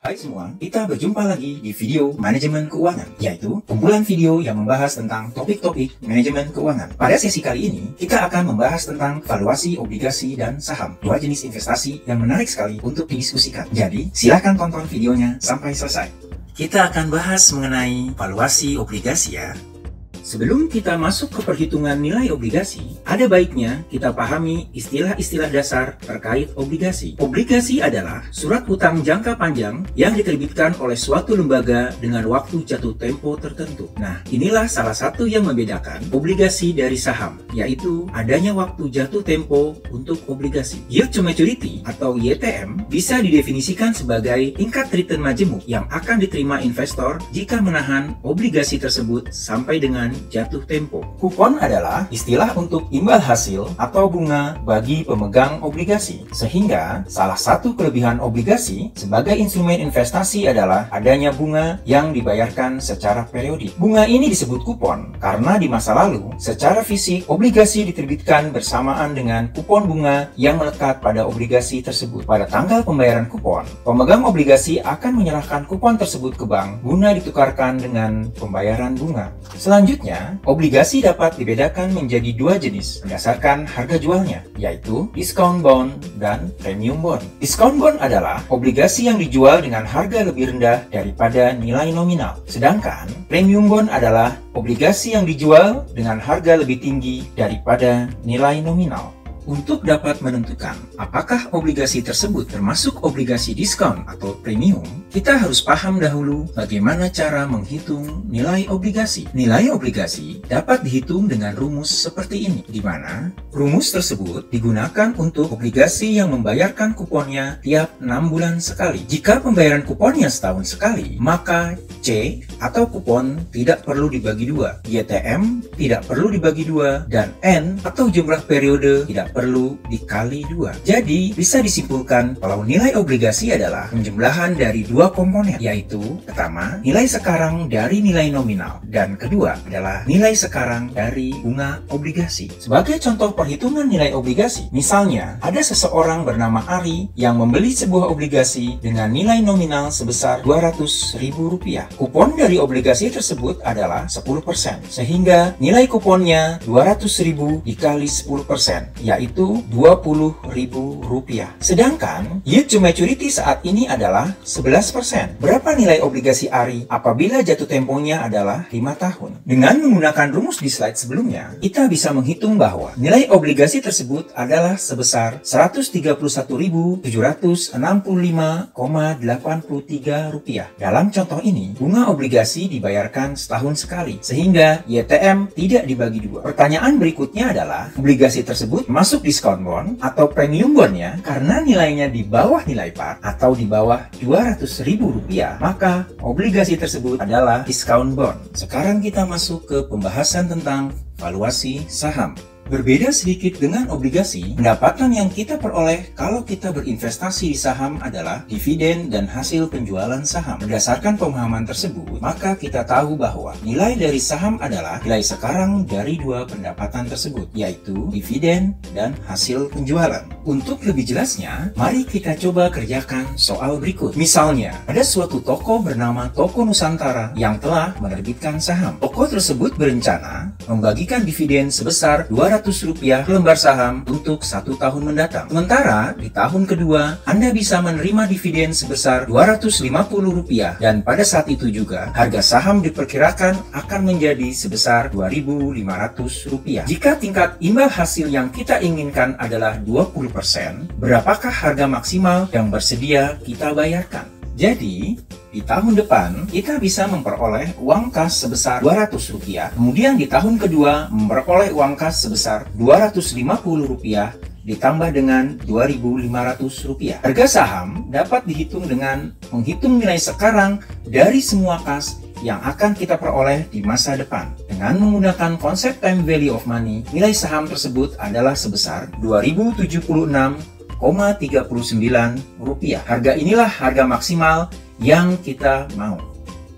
Hai semua, kita berjumpa lagi di video manajemen keuangan, yaitu kumpulan video yang membahas tentang topik-topik manajemen keuangan. Pada sesi kali ini, kita akan membahas tentang valuasi obligasi dan saham, dua jenis investasi yang menarik sekali untuk didiskusikan. Jadi, silahkan tonton videonya sampai selesai. Kita akan bahas mengenai valuasi obligasi ya. Sebelum kita masuk ke perhitungan nilai obligasi, ada baiknya kita pahami istilah-istilah dasar terkait obligasi. Obligasi adalah surat utang jangka panjang yang diterbitkan oleh suatu lembaga dengan waktu jatuh tempo tertentu. Nah, inilah salah satu yang membedakan obligasi dari saham, yaitu adanya waktu jatuh tempo untuk obligasi. Yield to maturity atau YTM bisa didefinisikan sebagai tingkat return majemuk yang akan diterima investor jika menahan obligasi tersebut sampai dengan jatuh tempo. Kupon adalah istilah untuk imbal hasil atau bunga bagi pemegang obligasi. Sehingga salah satu kelebihan obligasi sebagai instrumen investasi adalah adanya bunga yang dibayarkan secara periodik. Bunga ini disebut kupon karena di masa lalu secara fisik obligasi diterbitkan bersamaan dengan kupon bunga yang melekat pada obligasi tersebut. Pada tanggal pembayaran kupon, pemegang obligasi akan menyerahkan kupon tersebut ke bank guna ditukarkan dengan pembayaran bunga. Selanjutnya, obligasi dapat dibedakan menjadi dua jenis berdasarkan harga jualnya, yaitu discount bond dan premium bond. Discount bond adalah obligasi yang dijual dengan harga lebih rendah daripada nilai nominal. Sedangkan premium bond adalah obligasi yang dijual dengan harga lebih tinggi daripada nilai nominal. Untuk dapat menentukan apakah obligasi tersebut termasuk obligasi diskon atau premium, kita harus paham dahulu bagaimana cara menghitung nilai obligasi. Nilai obligasi dapat dihitung dengan rumus seperti ini, di mana rumus tersebut digunakan untuk obligasi yang membayarkan kuponnya tiap 6 bulan sekali. Jika pembayaran kuponnya setahun sekali, maka C atau kupon tidak perlu dibagi dua, YTM tidak perlu dibagi dua, dan N atau jumlah periode tidak perlu dikali dua. Jadi, bisa disimpulkan kalau nilai obligasi adalah penjumlahan dari dua komponen, yaitu pertama, nilai sekarang dari nilai nominal, dan kedua adalah nilai sekarang dari bunga obligasi. Sebagai contoh perhitungan nilai obligasi, misalnya ada seseorang bernama Ari yang membeli sebuah obligasi dengan nilai nominal sebesar Rp200.000. Kupon dari obligasi tersebut adalah 10%, sehingga nilai kuponnya 200.000 dikali 10%, yaitu Rp20.000. Sedangkan yield to maturity saat ini adalah 11%. Berapa nilai obligasi Ari apabila jatuh temponya adalah 5 tahun? Dengan menggunakan rumus di slide sebelumnya, kita bisa menghitung bahwa nilai obligasi tersebut adalah sebesar Rp131.765,83. Dalam contoh ini, bunga obligasi dibayarkan setahun sekali, sehingga YTM tidak dibagi dua. Pertanyaan berikutnya adalah, obligasi tersebut masuk discount bond atau premium bondnya karena nilainya di bawah nilai par atau di bawah Rp200.000, maka obligasi tersebut adalah discount bond. Sekarang kita masuk ke pembahasan tentang valuasi saham. Berbeda sedikit dengan obligasi, pendapatan yang kita peroleh kalau kita berinvestasi di saham adalah dividen dan hasil penjualan saham. Berdasarkan pemahaman tersebut, maka kita tahu bahwa nilai dari saham adalah nilai sekarang dari dua pendapatan tersebut, yaitu dividen dan hasil penjualan. Untuk lebih jelasnya, mari kita coba kerjakan soal berikut. Misalnya, ada suatu toko bernama Toko Nusantara yang telah menerbitkan saham. Toko tersebut berencana membagikan dividen sebesar Rp200 per lembar saham untuk 1 tahun mendatang. Sementara di tahun kedua, Anda bisa menerima dividen sebesar Rp250 dan pada saat itu juga harga saham diperkirakan akan menjadi sebesar Rp2.500. Jika tingkat imbal hasil yang kita inginkan adalah 20%, berapakah harga maksimal yang bersedia kita bayarkan? Jadi, di tahun depan, kita bisa memperoleh uang kas sebesar Rp200. Kemudian di tahun kedua, memperoleh uang kas sebesar Rp250 ditambah dengan Rp2.500. Harga saham dapat dihitung dengan menghitung nilai sekarang dari semua kas yang akan kita peroleh di masa depan. Dengan menggunakan konsep time value of money, nilai saham tersebut adalah sebesar Rp2.076,39. Harga inilah harga maksimal yang kita mau.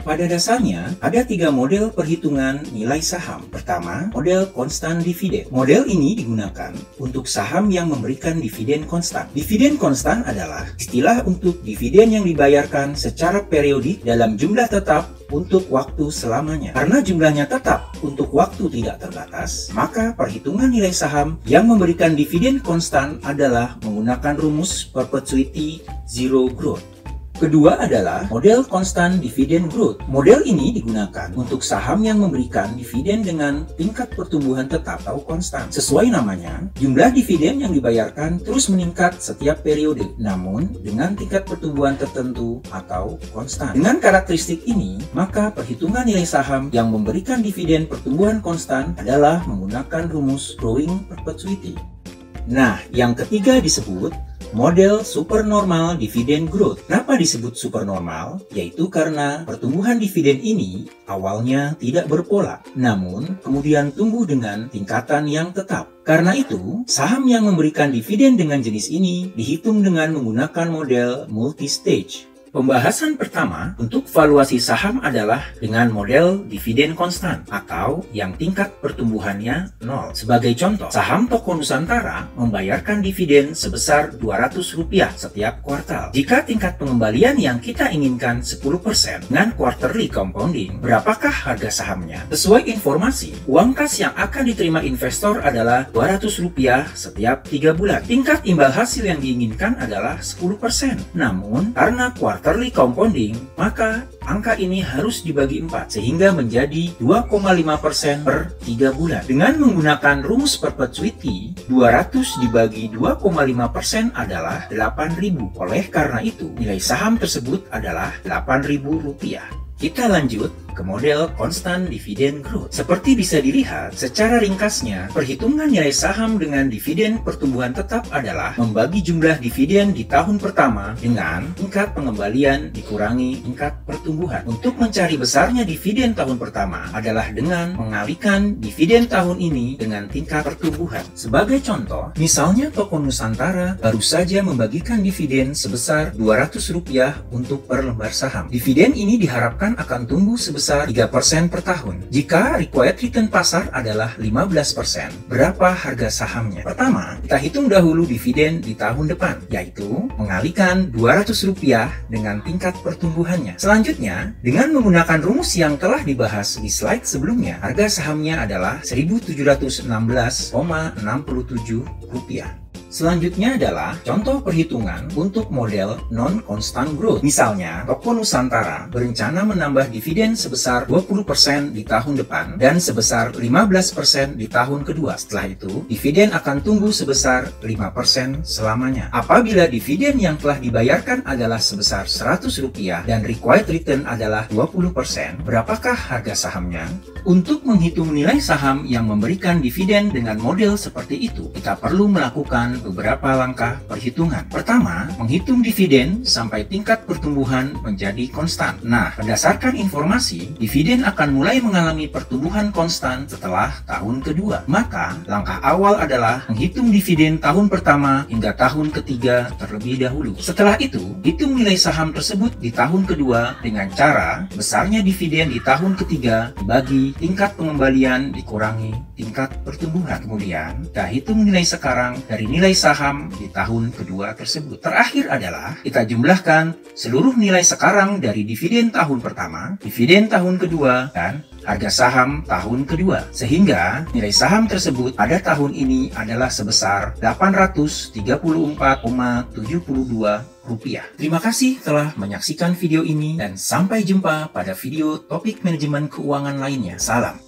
Pada dasarnya, ada 3 model perhitungan nilai saham. Pertama, model konstan dividen. Model ini digunakan untuk saham yang memberikan dividen konstan. Dividen konstan adalah istilah untuk dividen yang dibayarkan secara periodik dalam jumlah tetap untuk waktu selamanya. Karena jumlahnya tetap untuk waktu tidak terbatas, maka perhitungan nilai saham yang memberikan dividen konstan adalah menggunakan rumus perpetuity zero growth. Kedua adalah model constant dividend growth. Model ini digunakan untuk saham yang memberikan dividen dengan tingkat pertumbuhan tetap atau konstan. Sesuai namanya, jumlah dividen yang dibayarkan terus meningkat setiap periode, namun dengan tingkat pertumbuhan tertentu atau konstan. Dengan karakteristik ini, maka perhitungan nilai saham yang memberikan dividen pertumbuhan konstan adalah menggunakan rumus growing perpetuity. Nah, yang ketiga disebut model supernormal dividend growth. Kenapa disebut supernormal? Yaitu karena pertumbuhan dividen ini awalnya tidak berpola, namun kemudian tumbuh dengan tingkatan yang tetap. Karena itu, saham yang memberikan dividen dengan jenis ini dihitung dengan menggunakan model multi-stage. Pembahasan pertama untuk valuasi saham adalah dengan model dividen konstan atau yang tingkat pertumbuhannya 0. Sebagai contoh, saham Toko Nusantara membayarkan dividen sebesar Rp200 setiap kuartal. Jika tingkat pengembalian yang kita inginkan 10% dengan quarterly compounding, berapakah harga sahamnya? Sesuai informasi, uang kas yang akan diterima investor adalah Rp200 setiap 3 bulan. Tingkat imbal hasil yang diinginkan adalah 10%. Namun, karena quarterly compounding, maka angka ini harus dibagi 4 sehingga menjadi 2,5% per 3 bulan. Dengan menggunakan rumus perpetuity, 200 dibagi 2,5% adalah 8.000. Oleh karena itu, nilai saham tersebut adalah Rp8.000. Kita lanjut ke model constant dividend growth. Seperti bisa dilihat, secara ringkasnya, perhitungan nilai saham dengan dividen pertumbuhan tetap adalah membagi jumlah dividen di tahun pertama dengan tingkat pengembalian dikurangi tingkat pertumbuhan. Untuk mencari besarnya dividen tahun pertama adalah dengan mengalihkan dividen tahun ini dengan tingkat pertumbuhan. Sebagai contoh, misalnya Toko Nusantara baru saja membagikan dividen sebesar Rp200 untuk per lembar saham. Dividen ini diharapkan akan tumbuh sebesar 3% per tahun. Jika required return pasar adalah 15%, berapa harga sahamnya? Pertama, kita hitung dahulu dividen di tahun depan, yaitu mengalihkan Rp200 dengan tingkat pertumbuhannya. Selanjutnya, dengan menggunakan rumus yang telah dibahas di slide sebelumnya, harga sahamnya adalah Rp1.716,67. Selanjutnya adalah contoh perhitungan untuk model non-constant growth. Misalnya, Toko Nusantara berencana menambah dividen sebesar 20% di tahun depan dan sebesar 15% di tahun kedua. Setelah itu, dividen akan tumbuh sebesar 5% selamanya. Apabila dividen yang telah dibayarkan adalah sebesar Rp100 dan required return adalah 20%, berapakah harga sahamnya? Untuk menghitung nilai saham yang memberikan dividen dengan model seperti itu, kita perlu melakukan beberapa langkah perhitungan. Pertama, menghitung dividen sampai tingkat pertumbuhan menjadi konstan. Nah, berdasarkan informasi, dividen akan mulai mengalami pertumbuhan konstan setelah tahun kedua. Maka, langkah awal adalah menghitung dividen tahun pertama hingga tahun ketiga terlebih dahulu. Setelah itu, hitung nilai saham tersebut di tahun kedua dengan cara besarnya dividen di tahun ketiga dibagi tingkat pengembalian dikurangi tingkat pertumbuhan. Kemudian, kita hitung nilai sekarang dari nilai saham di tahun kedua tersebut. Terakhir adalah kita jumlahkan seluruh nilai sekarang dari dividen tahun pertama, dividen tahun kedua, dan harga saham tahun kedua. Sehingga nilai saham tersebut pada tahun ini adalah sebesar Rp803,72. Terima kasih telah menyaksikan video ini dan sampai jumpa pada video topik manajemen keuangan lainnya. Salam.